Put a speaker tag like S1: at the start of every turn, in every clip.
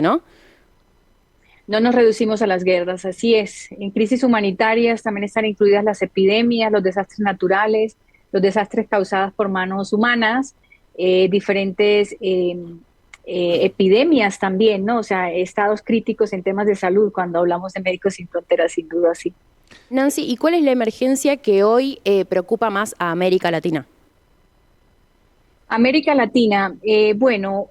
S1: ¿no?
S2: No nos reducimos a las guerras, así es. En crisis humanitarias también están incluidas las epidemias, los desastres naturales, los desastres causados por manos humanas, diferentes epidemias también, ¿no? O sea, estados críticos en temas de salud cuando hablamos de Médicos Sin Fronteras, sin duda, sí.
S1: Nancy, ¿y cuál es la emergencia que hoy preocupa más a América Latina?
S2: América Latina, bueno,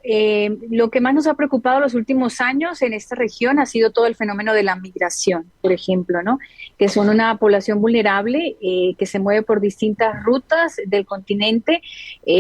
S2: lo que más nos ha preocupado los últimos años en esta región ha sido todo el fenómeno de la migración, por ejemplo, ¿no? Que son una población vulnerable que se mueve por distintas rutas del continente,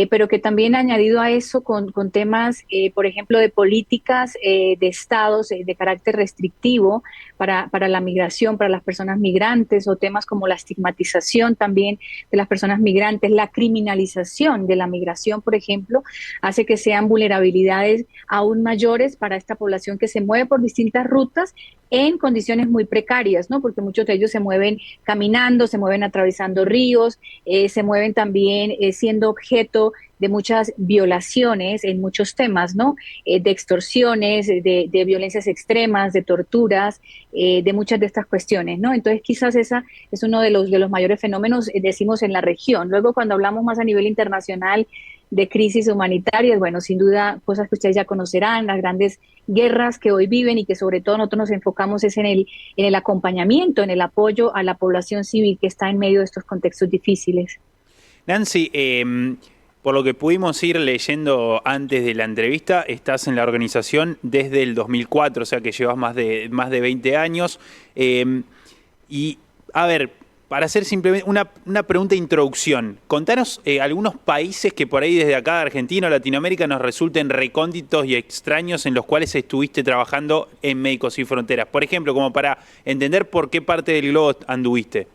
S2: pero que también ha añadido a eso con temas, por ejemplo, de políticas de estados de carácter restrictivo para la migración, para las personas migrantes, o temas como la estigmatización también de las personas migrantes, la criminalización de la migración, por ejemplo, hace que sean vulnerabilidades aún mayores para esta población que se mueve por distintas rutas en condiciones muy precarias, ¿no? Porque muchos de ellos se mueven caminando, se mueven atravesando ríos, se mueven también siendo objeto de muchas violaciones en muchos temas, ¿no? De extorsiones, de violencias extremas, de torturas, de muchas de estas cuestiones, ¿no? Entonces quizás esa es uno de los mayores fenómenos, decimos, en la región. Luego, cuando hablamos más a nivel internacional de crisis humanitarias, bueno, sin duda, cosas que ustedes ya conocerán, las grandes guerras que hoy viven y que sobre todo nosotros nos enfocamos es en el acompañamiento, en el apoyo a la población civil que está en medio de estos contextos difíciles.
S3: Nancy, por lo que pudimos ir leyendo antes de la entrevista, estás en la organización desde el 2004, o sea que llevas más de 20 años. Y, a ver, para hacer simplemente una pregunta de introducción, contanos algunos países que por ahí desde acá de Argentina o Latinoamérica nos resulten recónditos y extraños en los cuales estuviste trabajando en Médicos Sin Fronteras. Por ejemplo, como para entender por qué parte del globo anduviste.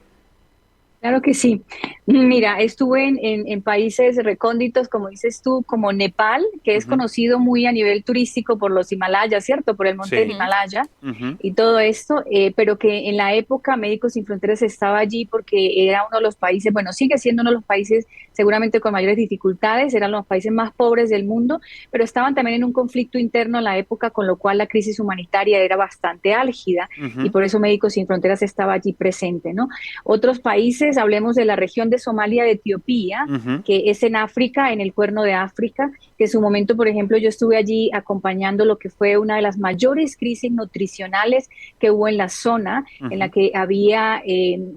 S2: Claro que sí. Mira, estuve en países recónditos, como dices tú, como Nepal, que es
S3: Ujú.
S2: conocido muy a nivel turístico por los Himalayas, ¿cierto? Por el monte del
S3: Sí.
S1: Ujú.
S2: Himalaya
S3: Ujú.
S2: y todo esto, pero que en la época Médicos Sin Fronteras estaba allí porque era uno de los países, bueno, sigue siendo uno de los países seguramente con mayores dificultades, eran los países más pobres del mundo, pero estaban también en un conflicto interno en la época, con lo cual la crisis humanitaria era bastante álgida y
S3: Ujú.
S2: por eso Médicos Sin Fronteras estaba allí presente, ¿no? Otros países, hablemos de la región de Somalia, de Etiopía,
S3: Ujú.
S2: que es en África, en el Cuerno de África, que en su momento, por ejemplo, yo estuve allí acompañando lo que fue una de las mayores crisis nutricionales que hubo en la zona, en la
S3: Ujú.
S2: que había,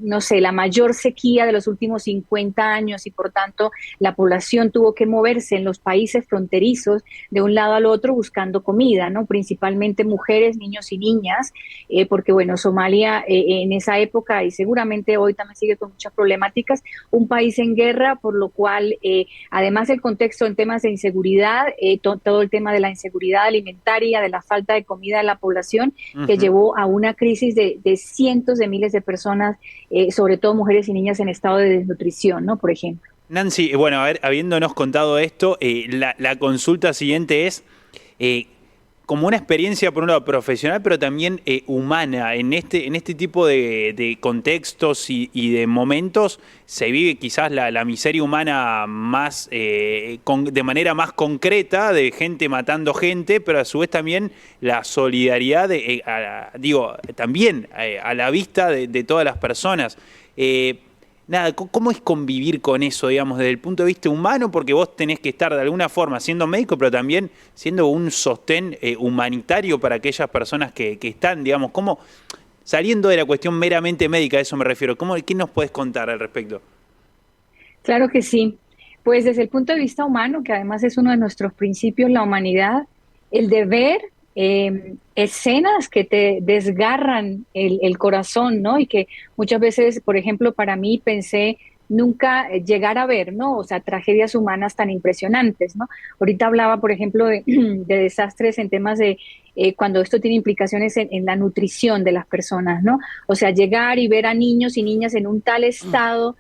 S2: no sé, la mayor sequía de los últimos 50 años y por tanto la población tuvo que moverse en los países fronterizos de un lado al otro buscando comida, ¿no? Principalmente mujeres, niños y niñas, porque bueno, Somalia en esa época y seguramente hoy también sigue con muchas problemáticas, un país en guerra, por lo cual además el contexto en temas de inseguridad, todo el tema de la inseguridad alimentaria, de la falta de comida de la población, que
S3: Ujú.
S2: llevó a una crisis de cientos de miles de personas, sobre todo mujeres y niñas en estado de desnutrición, ¿no? Por ejemplo.
S3: Nancy, bueno, a ver, habiéndonos contado esto, la consulta siguiente es eh, como una experiencia, por un lado, profesional, pero también humana. En este tipo de contextos y de momentos se vive quizás la miseria humana más de manera más concreta, de gente matando gente, pero a su vez también la solidaridad, digo, también a la vista de todas las personas. Nada, ¿cómo es convivir con eso, digamos, desde el punto de vista humano? Porque vos tenés que estar de alguna forma siendo médico, pero también siendo un sostén humanitario para aquellas personas que están, digamos, ¿cómo, saliendo de la cuestión meramente médica, a eso me refiero, ¿qué nos puedes contar al respecto?
S2: Claro que sí. Pues desde el punto de vista humano, que además es uno de nuestros principios, la humanidad, el de ver escenas que te desgarran el corazón, ¿no? Y que muchas veces, por ejemplo, para mí pensé nunca llegar a ver, ¿no? O sea, tragedias humanas tan impresionantes, ¿no? Ahorita hablaba, por ejemplo, de desastres en temas de cuando esto tiene implicaciones en la nutrición de las personas, ¿no? O sea, llegar y ver a niños y niñas en un tal estado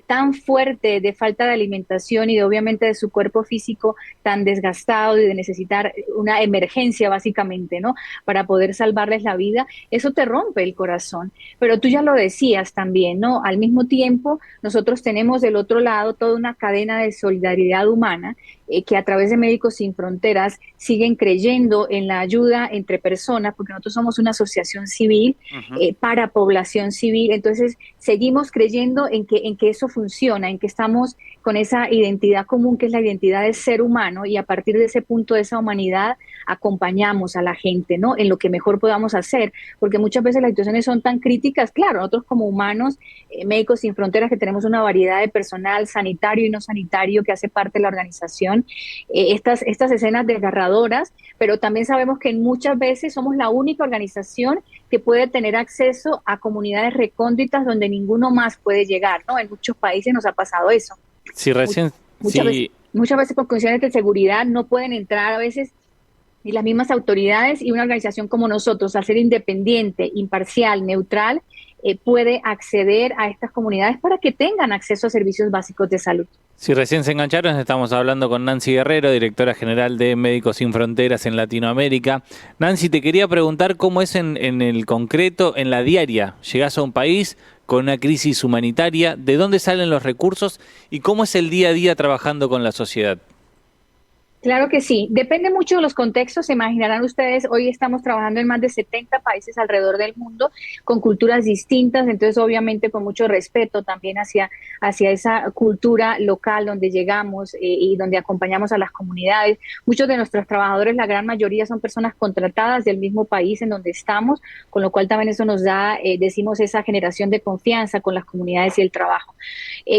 S2: tan fuerte de falta de alimentación y de obviamente de su cuerpo físico tan desgastado y de necesitar una emergencia básicamente, ¿no? Para poder salvarles la vida, eso te rompe el corazón. Pero tú ya lo decías también, ¿no? Al mismo tiempo, nosotros tenemos del otro lado toda una cadena de solidaridad humana que a través de Médicos Sin Fronteras siguen creyendo en la ayuda entre personas, porque nosotros somos una asociación civil para población civil. Entonces seguimos creyendo en que eso funciona, en que estamos con esa identidad común que es la identidad del ser humano, y a partir de ese punto, de esa humanidad, acompañamos a la gente, ¿no? En lo que mejor podamos hacer, porque muchas veces las situaciones son tan críticas. Claro, nosotros como humanos, Médicos Sin Fronteras, que tenemos una variedad de personal sanitario y no sanitario que hace parte de la organización, estas escenas desgarradoras, pero también sabemos que muchas veces somos la única organización que puede tener acceso a comunidades recónditas donde ninguno más puede llegar, ¿no? En muchos países nos ha pasado eso.
S4: Sí, recién,
S2: Muchas veces por cuestiones de seguridad no pueden entrar a veces ni las mismas autoridades, y una organización como nosotros, al ser independiente, imparcial, neutral, puede acceder a estas comunidades para que tengan acceso a servicios básicos de salud.
S4: Si recién se engancharon, estamos hablando con Nancy Guerrero, directora general de Médicos Sin Fronteras en Latinoamérica. Nancy, te quería preguntar cómo es en el concreto, en la diaria. Llegás a un país con una crisis humanitaria, ¿de dónde salen los recursos y cómo es el día a día trabajando con la sociedad?
S2: Claro que sí, depende mucho de los contextos. Se imaginarán ustedes, hoy estamos trabajando en más de 70 países alrededor del mundo con culturas distintas, entonces obviamente con mucho respeto también hacia esa cultura local donde llegamos y donde acompañamos a las comunidades. Muchos de nuestros trabajadores, la gran mayoría, son personas contratadas del mismo país en donde estamos, con lo cual también eso nos da, decimos, esa generación de confianza con las comunidades y el trabajo.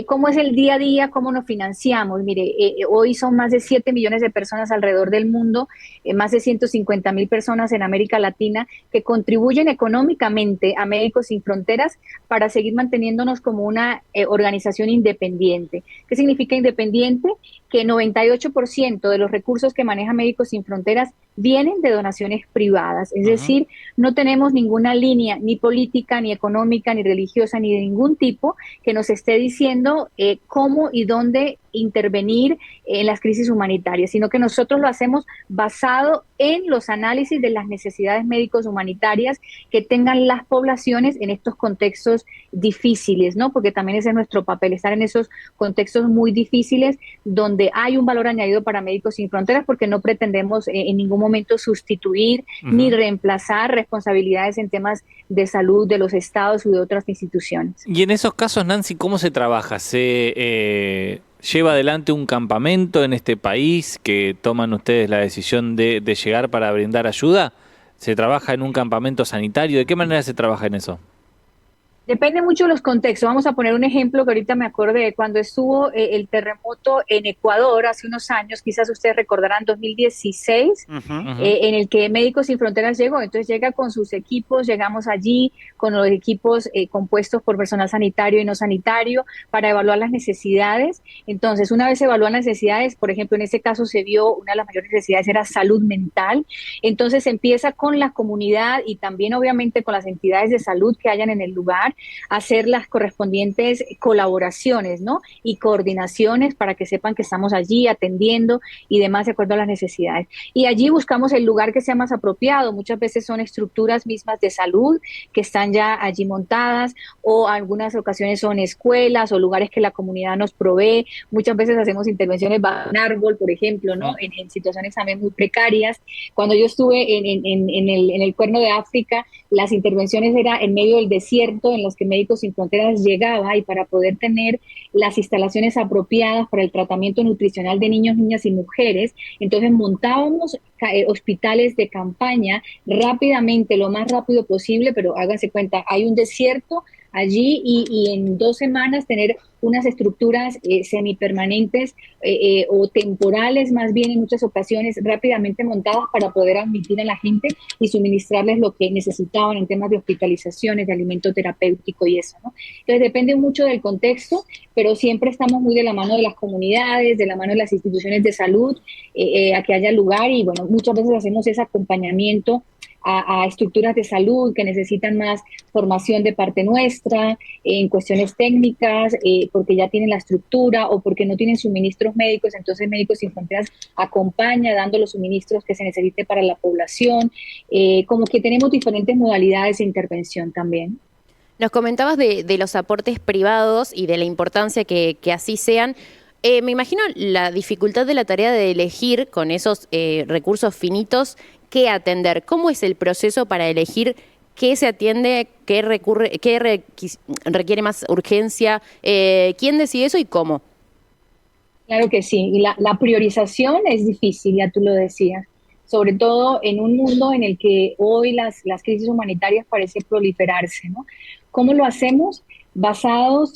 S2: ¿Cómo es el día a día? ¿Cómo nos financiamos? Mire, hoy son más de 7 millones de personas alrededor del mundo, más de 150,000 personas en América Latina que contribuyen económicamente a Médicos Sin Fronteras para seguir manteniéndonos como una organización independiente. ¿Qué significa independiente? Que 98% de los recursos que maneja Médicos Sin Fronteras vienen de donaciones privadas, es decir, no tenemos ninguna línea ni política, ni económica, ni religiosa, ni de ningún tipo que nos esté diciendo cómo y dónde intervenir en las crisis humanitarias, sino que nosotros lo hacemos basado en los análisis de las necesidades médicos humanitarias que tengan las poblaciones en estos contextos difíciles, ¿no? Porque también ese es nuestro papel, estar en esos contextos muy difíciles donde hay un valor añadido para Médicos Sin Fronteras, porque no pretendemos en ningún momento sustituir ni reemplazar responsabilidades en temas de salud de los estados u de otras instituciones.
S4: Y en esos casos, Nancy, ¿cómo se trabaja? ¿Se lleva adelante un campamento en este país que toman ustedes la decisión de llegar para brindar ayuda? ¿Se trabaja en un campamento sanitario? ¿De qué manera se trabaja en eso?
S2: Depende mucho de los contextos. Vamos a poner un ejemplo que ahorita me acordé. Cuando estuvo el terremoto en Ecuador hace unos años, quizás ustedes recordarán, 2016, en el que Médicos Sin Fronteras llegó. Entonces llega con sus equipos, llegamos allí con los equipos compuestos por personal sanitario y no sanitario para evaluar las necesidades. Entonces, una vez se evalúan las necesidades, por ejemplo, en ese caso se vio una de las mayores necesidades era salud mental. Entonces se empieza con la comunidad y también obviamente con las entidades de salud que hayan en el lugar, hacer las correspondientes colaboraciones, ¿no? Y coordinaciones para que sepan que estamos allí atendiendo y demás de acuerdo a las necesidades. Y allí buscamos el lugar que sea más apropiado. Muchas veces son estructuras mismas de salud que están ya allí montadas, o algunas ocasiones son escuelas o lugares que la comunidad nos provee. Muchas veces hacemos intervenciones bajo un árbol, por ejemplo, ¿no? En situaciones también muy precarias. Cuando yo estuve en el Cuerno de África, las intervenciones eran en medio del desierto, en los que Médicos Sin Fronteras llegaba, y para poder tener las instalaciones apropiadas para el tratamiento nutricional de niños, niñas y mujeres, entonces montábamos hospitales de campaña rápidamente, lo más rápido posible, pero háganse cuenta, hay un desierto allí y en 2 semanas tener unas estructuras semipermanentes o temporales, más bien en muchas ocasiones rápidamente montadas para poder admitir a la gente y suministrarles lo que necesitaban en temas de hospitalizaciones, de alimento terapéutico y eso, ¿no? Entonces depende mucho del contexto, pero siempre estamos muy de la mano de las comunidades, de la mano de las instituciones de salud, a que haya lugar, y bueno, muchas veces hacemos ese acompañamiento a estructuras de salud que necesitan más formación de parte nuestra en cuestiones técnicas, porque ya tienen la estructura o porque no tienen suministros médicos. Entonces Médicos Sin Fronteras acompaña dando los suministros que se necesite para la población, como que tenemos diferentes modalidades de intervención también.
S1: Nos comentabas de los aportes privados y de la importancia que así sean. Me imagino la dificultad de la tarea de elegir con esos recursos finitos qué atender. ¿Cómo es el proceso para elegir qué se atiende, qué requiere más urgencia? ¿Quién decide eso y cómo?
S2: Claro que sí, y la priorización es difícil, ya tú lo decías, sobre todo en un mundo en el que hoy las crisis humanitarias parecen proliferarse, ¿no? ¿Cómo lo hacemos? Basados,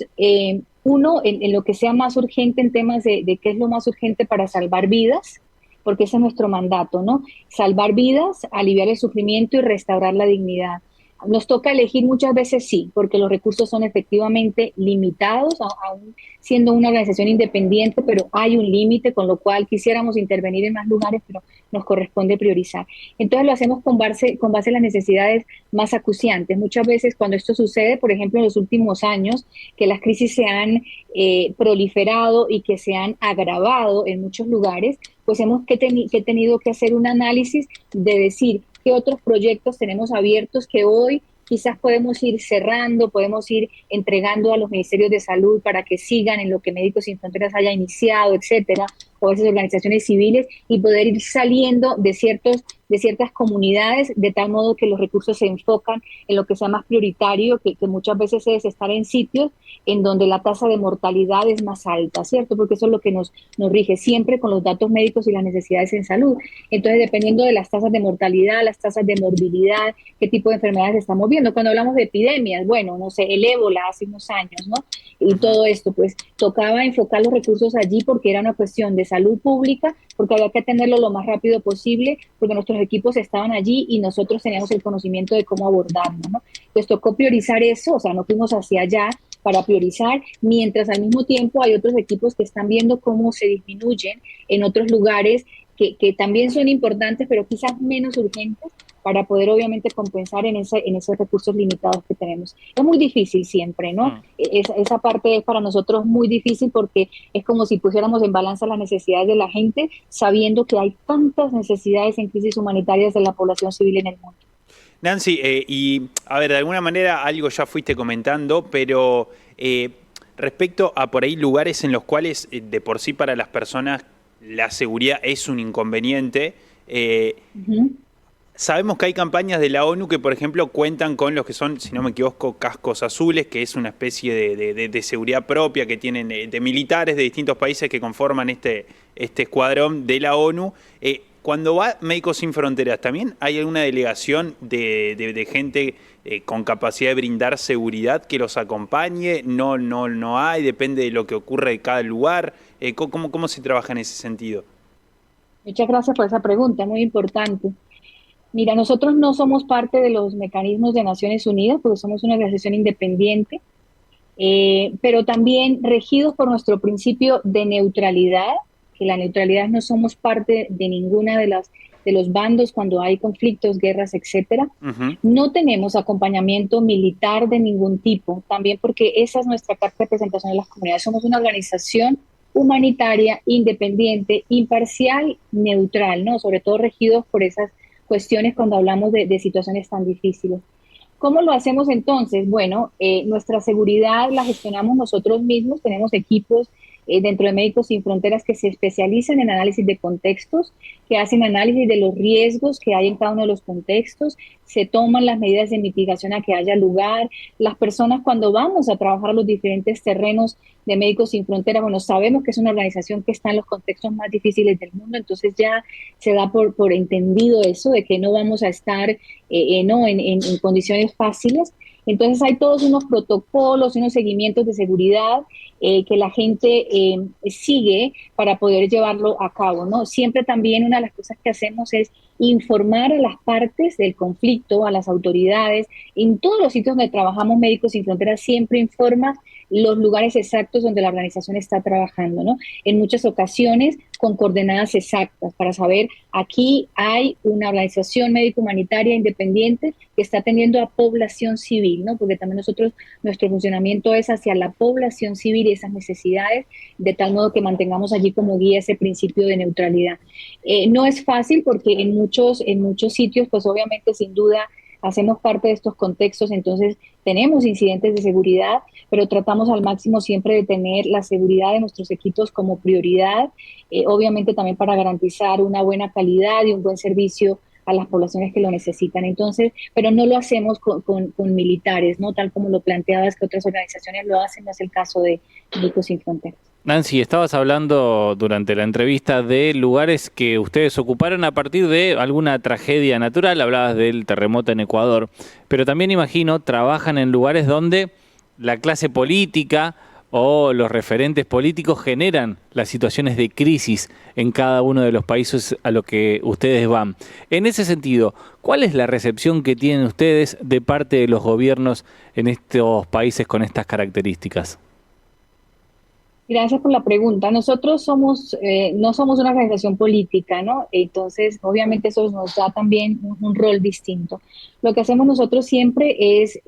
S2: uno, en lo que sea más urgente en temas de qué es lo más urgente para salvar vidas, porque ese es nuestro mandato, ¿no? Salvar vidas, aliviar el sufrimiento y restaurar la dignidad. Nos toca elegir muchas veces sí, porque los recursos son efectivamente limitados, aún siendo una organización independiente, pero hay un límite, con lo cual quisiéramos intervenir en más lugares, pero nos corresponde priorizar. Entonces lo hacemos con base en las necesidades más acuciantes. Muchas veces cuando esto sucede, por ejemplo, en los últimos años, que las crisis se han proliferado y que se han agravado en muchos lugares, pues hemos tenido que hacer un análisis de decir qué otros proyectos tenemos abiertos que hoy quizás podemos ir cerrando, podemos ir entregando a los ministerios de salud para que sigan en lo que Médicos Sin Fronteras haya iniciado, etcétera, o esas organizaciones civiles, y poder ir saliendo de ciertas comunidades, de tal modo que los recursos se enfocan en lo que sea más prioritario, que muchas veces es estar en sitios en donde la tasa de mortalidad es más alta, ¿cierto? Porque eso es lo que nos rige siempre con los datos médicos y las necesidades en salud. Entonces, dependiendo de las tasas de mortalidad, las tasas de morbilidad, qué tipo de enfermedades estamos viendo. Cuando hablamos de epidemias, bueno, no sé, el ébola hace unos años, ¿no? Y todo esto, pues tocaba enfocar los recursos allí porque era una cuestión de salud pública, porque había que atenderlo lo más rápido posible, porque nuestros equipos estaban allí y nosotros teníamos el conocimiento de cómo abordarlo, ¿no? Pues tocó priorizar eso, o sea, no fuimos hacia allá para priorizar, mientras al mismo tiempo hay otros equipos que están viendo cómo se disminuyen en otros lugares que también son importantes, pero quizás menos urgentes, para poder obviamente compensar en esos recursos limitados que tenemos. Es muy difícil siempre, ¿no? Esa parte es para nosotros muy difícil porque es como si pusiéramos en balanza las necesidades de la gente, sabiendo que hay tantas necesidades en crisis humanitarias de la población civil en el mundo.
S3: Nancy, y a ver, de alguna manera algo ya fuiste comentando, pero respecto a por ahí lugares en los cuales de por sí para las personas la seguridad es un inconveniente, sabemos que hay campañas de la ONU que, por ejemplo, cuentan con los que son, si no me equivoco, cascos azules, que es una especie de seguridad propia que tienen de militares de distintos países que conforman este escuadrón de la ONU. Cuando va Médicos Sin Fronteras, ¿también hay alguna delegación de gente con capacidad de brindar seguridad que los acompañe? No hay, depende de lo que ocurre en cada lugar. ¿Cómo se trabaja en ese sentido?
S2: Muchas gracias por esa pregunta, muy importante. Mira, nosotros no somos parte de los mecanismos de Naciones Unidas porque somos una organización independiente, pero también regidos por nuestro principio de neutralidad, que la neutralidad no somos parte de ninguna de los bandos cuando hay conflictos, guerras, etcétera. No tenemos acompañamiento militar de ningún tipo, también porque esa es nuestra carta de presentación en las comunidades. Somos una organización humanitaria, independiente, imparcial, neutral, ¿no? Sobre todo regidos por esas cuestiones cuando hablamos de situaciones tan difíciles. ¿Cómo lo hacemos entonces? Bueno, nuestra seguridad la gestionamos nosotros mismos, tenemos equipos dentro de Médicos Sin Fronteras que se especializan en análisis de contextos, que hacen análisis de los riesgos que hay en cada uno de los contextos, se toman las medidas de mitigación a que haya lugar. Las personas cuando vamos a trabajar los diferentes terrenos de Médicos Sin Fronteras, bueno, sabemos que es una organización que está en los contextos más difíciles del mundo, entonces ya se da por entendido eso, de que no vamos a estar en condiciones fáciles. Entonces hay todos unos protocolos, unos seguimientos de seguridad que la gente sigue para poder llevarlo a cabo, ¿no? Siempre también una de las cosas que hacemos es informar a las partes del conflicto, a las autoridades. En todos los sitios donde trabajamos Médicos Sin Fronteras siempre informa los lugares exactos donde la organización está trabajando, ¿no? En muchas ocasiones con coordenadas exactas para saber aquí hay una organización médico-humanitaria independiente que está atendiendo a población civil, ¿no? Porque también nuestro funcionamiento es hacia la población civil y esas necesidades, de tal modo que mantengamos allí como guía ese principio de neutralidad. No es fácil porque en muchos sitios, pues obviamente sin duda hacemos parte de estos contextos, entonces tenemos incidentes de seguridad, pero tratamos al máximo siempre de tener la seguridad de nuestros equipos como prioridad, obviamente también para garantizar una buena calidad y un buen servicio a las poblaciones que lo necesitan. Entonces, pero no lo hacemos con militares, ¿no? Tal como lo planteabas que otras organizaciones lo hacen, no es el caso de Médicos Sin Fronteras.
S4: Nancy, estabas hablando durante la entrevista de lugares que ustedes ocuparon a partir de alguna tragedia natural, hablabas del terremoto en Ecuador, pero también imagino trabajan en lugares donde la clase política o los referentes políticos generan las situaciones de crisis en cada uno de los países a los que ustedes van. En ese sentido, ¿cuál es la recepción que tienen ustedes de parte de los gobiernos en estos países con estas características?
S2: Gracias por la pregunta. Nosotros no somos una organización política, ¿no? Entonces, obviamente eso nos da también un rol distinto. Lo que hacemos nosotros siempre es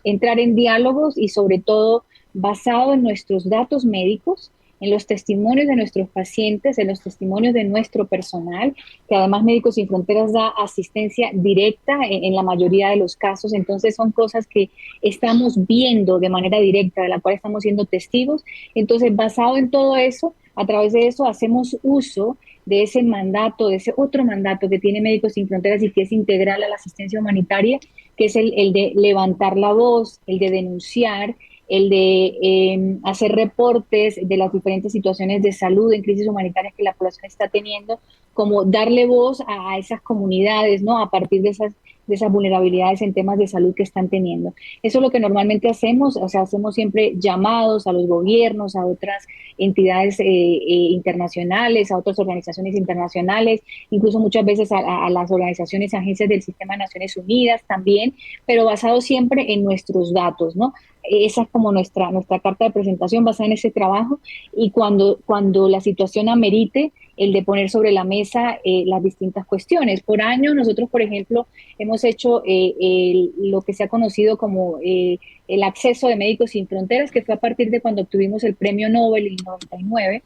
S2: entrar en diálogos y sobre todo basado en nuestros datos médicos, en los testimonios de nuestros pacientes, en los testimonios de nuestro personal, que además Médicos Sin Fronteras da asistencia directa en la mayoría de los casos. Entonces son cosas que estamos viendo de manera directa, de la cual estamos siendo testigos. Entonces, basado en todo eso, a través de eso hacemos uso de ese mandato, de ese otro mandato que tiene Médicos Sin Fronteras y que es integral a la asistencia humanitaria, que es el de levantar la voz, el de denunciar, el de hacer reportes de las diferentes situaciones de salud en crisis humanitarias que la población está teniendo, como darle voz a esas comunidades, ¿no? A partir de esas vulnerabilidades en temas de salud que están teniendo. Eso es lo que normalmente hacemos, o sea, hacemos siempre llamados a los gobiernos, a otras entidades internacionales, a otras organizaciones internacionales, incluso muchas veces a las organizaciones y agencias del Sistema de Naciones Unidas también, pero basado siempre en nuestros datos, ¿no? Esa es como nuestra carta de presentación basada en ese trabajo y cuando la situación amerite, el de poner sobre la mesa las distintas cuestiones. Por año, nosotros, por ejemplo, hemos hecho lo que se ha conocido como el acceso de Médicos Sin Fronteras, que fue a partir de cuando obtuvimos el premio Nobel en 99.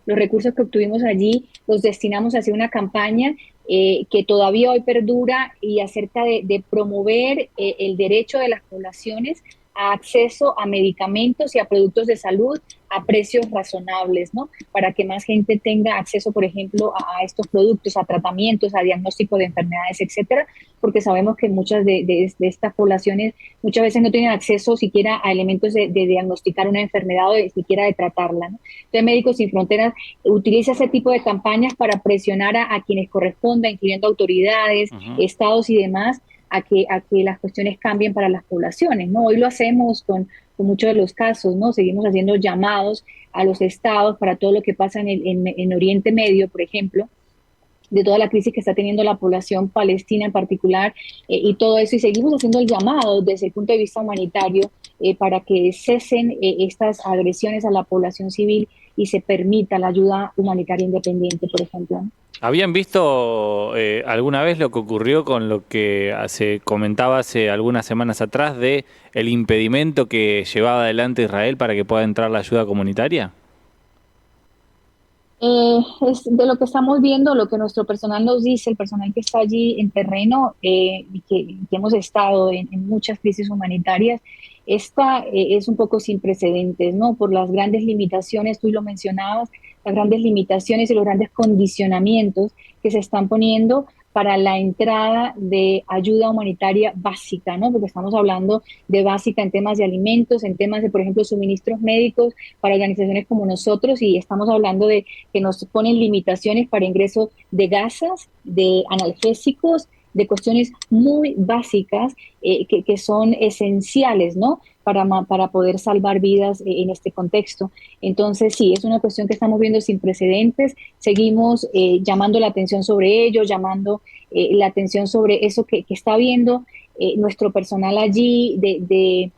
S2: Los recursos que obtuvimos allí los destinamos hacia una campaña que todavía hoy perdura y acerca de promover el derecho de las poblaciones a acceso a medicamentos y a productos de salud a precios razonables, ¿no? Para que más gente tenga acceso, por ejemplo, a estos productos, a tratamientos, a diagnóstico de enfermedades, etcétera, porque sabemos que muchas de estas poblaciones muchas veces no tienen acceso siquiera a elementos de diagnosticar una enfermedad o de, siquiera de tratarla, ¿no? Entonces, Médicos Sin Fronteras utiliza ese tipo de campañas para presionar a quienes corresponda, incluyendo autoridades, estados y demás, a que las cuestiones cambien para las poblaciones, ¿no? Hoy lo hacemos con muchos de los casos, ¿no? Seguimos haciendo llamados a los estados para todo lo que pasa en Oriente Medio, por ejemplo, de toda la crisis que está teniendo la población palestina en particular, y todo eso, y seguimos haciendo el llamado desde el punto de vista humanitario para que cesen estas agresiones a la población civil y se permita la ayuda humanitaria independiente, por ejemplo, ¿no?
S4: ¿Habían visto alguna vez lo que ocurrió con lo que se comentaba hace algunas semanas atrás de el impedimento que llevaba adelante Israel para que pueda entrar la ayuda comunitaria?
S2: Es de lo que estamos viendo, lo que nuestro personal nos dice, el personal que está allí en terreno y que hemos estado en muchas crisis humanitarias. Esta es un poco sin precedentes, ¿no? Por las grandes limitaciones, tú lo mencionabas, las grandes limitaciones y los grandes condicionamientos que se están poniendo para la entrada de ayuda humanitaria básica, ¿no? Porque estamos hablando de básica en temas de alimentos, en temas de, por ejemplo, suministros médicos para organizaciones como nosotros, y estamos hablando de que nos ponen limitaciones para ingreso de gasas, de analgésicos, de cuestiones muy básicas que son esenciales, ¿no? Para poder salvar vidas en este contexto. Entonces, sí, es una cuestión que estamos viendo sin precedentes. Seguimos llamando la atención sobre ello, llamando la atención sobre eso que está viendo nuestro personal allí, de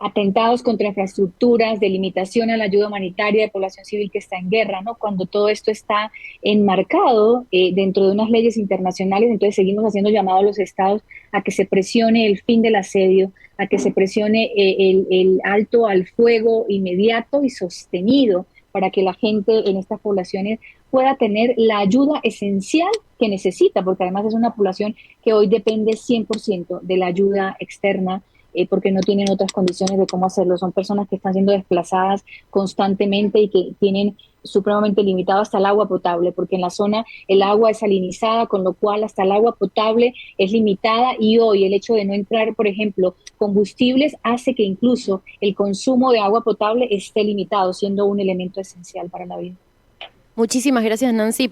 S2: atentados contra infraestructuras, de limitación a la ayuda humanitaria de población civil que está en guerra, ¿no? Cuando todo esto está enmarcado dentro de unas leyes internacionales, entonces seguimos haciendo llamado a los estados a que se presione el fin del asedio, a que se presione el alto al fuego inmediato y sostenido para que la gente en estas poblaciones pueda tener la ayuda esencial que necesita, porque además es una población que hoy depende 100% de la ayuda externa, porque no tienen otras condiciones de cómo hacerlo. Son personas que están siendo desplazadas constantemente y que tienen supremamente limitado hasta el agua potable, porque en la zona el agua es salinizada, con lo cual hasta el agua potable es limitada, y hoy el hecho de no entrar, por ejemplo, combustibles hace que incluso el consumo de agua potable esté limitado, siendo un elemento esencial para la vida.
S1: Muchísimas gracias, Nancy,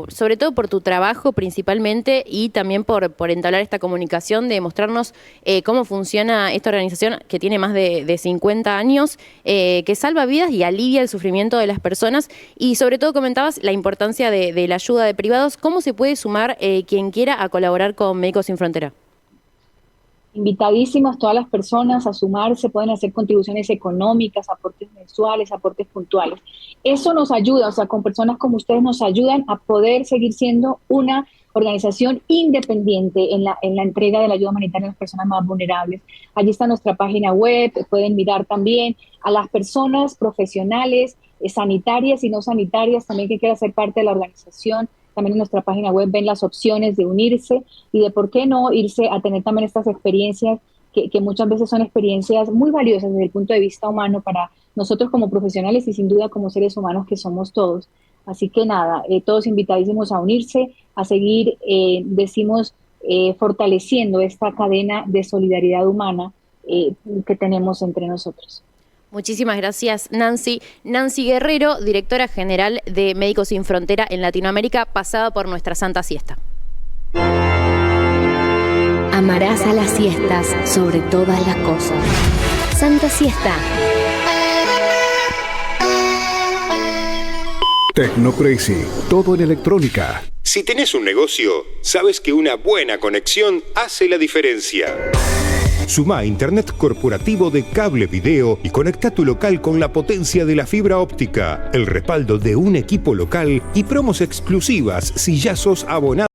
S1: sobre todo por tu trabajo principalmente, y también por entablar esta comunicación, de mostrarnos cómo funciona esta organización que tiene más de 50 años, que salva vidas y alivia el sufrimiento de las personas. Y sobre todo comentabas la importancia de la ayuda de privados. ¿Cómo se puede sumar quien quiera a colaborar con Médicos Sin Frontera?
S2: Invitadísimas todas las personas a sumarse, pueden hacer contribuciones económicas, aportes mensuales, aportes puntuales. Eso nos ayuda, o sea, con personas como ustedes nos ayudan a poder seguir siendo una organización independiente en la entrega de la ayuda humanitaria a las personas más vulnerables. Allí está nuestra página web, pueden mirar también a las personas profesionales, sanitarias y no sanitarias, también que quieran ser parte de la organización. También en nuestra página web ven las opciones de unirse y de por qué no irse a tener también estas experiencias que muchas veces son experiencias muy valiosas desde el punto de vista humano para nosotros como profesionales y sin duda como seres humanos que somos todos. Así que nada, todos invitadísimos a unirse, a seguir, fortaleciendo esta cadena de solidaridad humana que tenemos entre nosotros.
S1: Muchísimas gracias, Nancy. Nancy Guerrero, directora general de Médicos Sin Frontera en Latinoamérica, pasada por nuestra Santa Siesta.
S5: Amarás a las siestas sobre todas las cosas. Santa Siesta.
S6: Tecnocrazy, todo en electrónica.
S7: Si tenés un negocio, sabes que una buena conexión hace la diferencia. Sumá Internet corporativo de cable video y conecta tu local con la potencia de la fibra óptica, el respaldo de un equipo local y promos exclusivas si ya sos abonado.